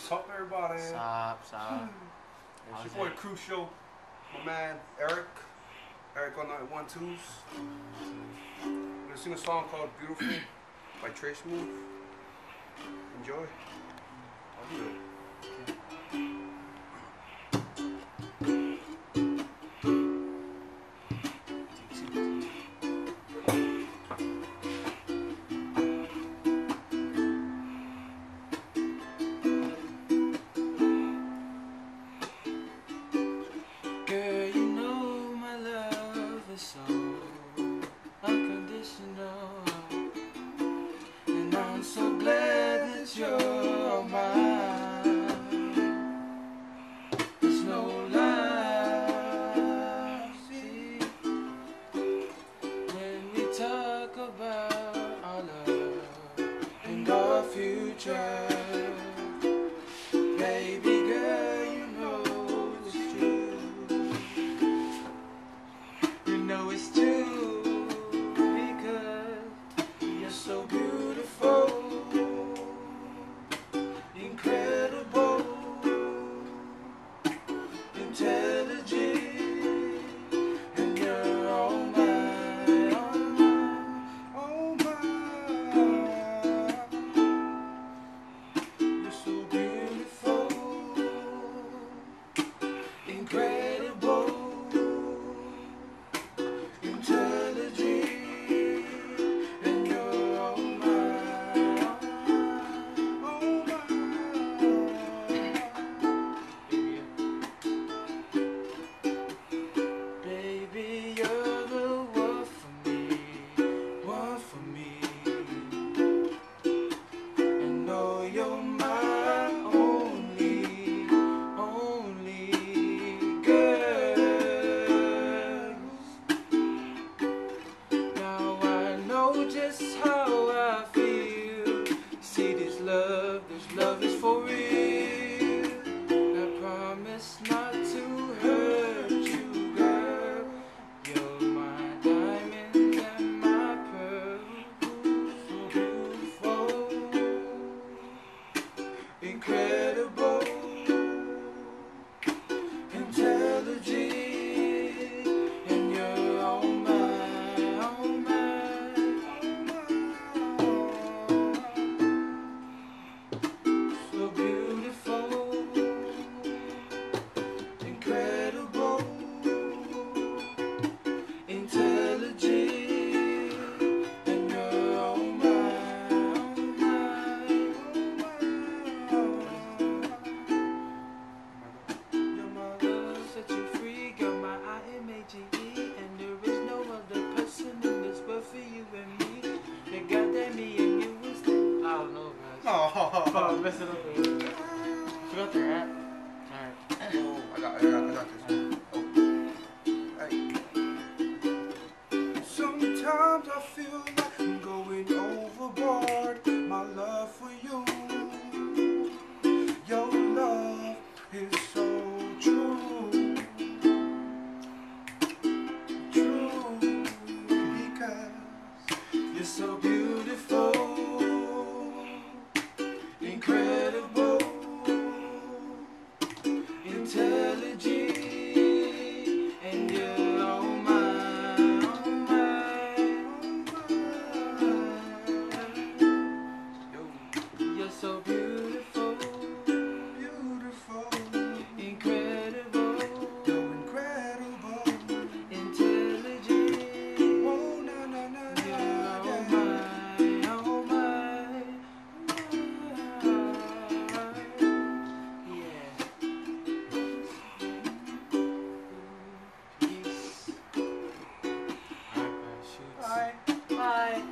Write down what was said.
What's up, everybody? What's up? It's your boy Crucial, my man Eric on 912s. I'm gonna sing a song called Beautiful by Trace Move. Enjoy. I'll do it. Girl, you know my love is so unconditional, and I'm so glad that you're mine. There's no lie, see, when we talk about our love and our future. Baby girl, you know it's true. You know it's true because you're so beautiful, incredible, intelligent, and you're all mine, all mine, all mine. You're so beautiful, incredible, intelligent, and you're all mine, all mine. Baby, you're the one for me, one for me. And know you're my only girl. Now I know just how I feel. See, this love is for real. I promise not to hurt you, girl. You're my diamond and my pearl. So beautiful, incredible, intelligent, and you're all mine, all mine, all mine. So beautiful, incredible, intelligent, and you're all mine, all mine. You're my love, set you free, girl, my IMAGE, and there is no other person in this world for you and me. You got that me and you was there. I don't know, guys. Oh, Oh, I'm messing up. Forgot the rap. Alright. I got this. Oh. Hey. Sometimes I feel like I'm going overboard. My love for you, your love is so true, because you're so beautiful, incredible, intelligent, and you're all mine, all mine, all mine. You're so beautiful, beautiful, incredible, you're incredible, intelligent. Oh, na na na na. You're all mine, all mine, all mine. Yeah. Peace. Alright, guys, shoots. Bye. Bye.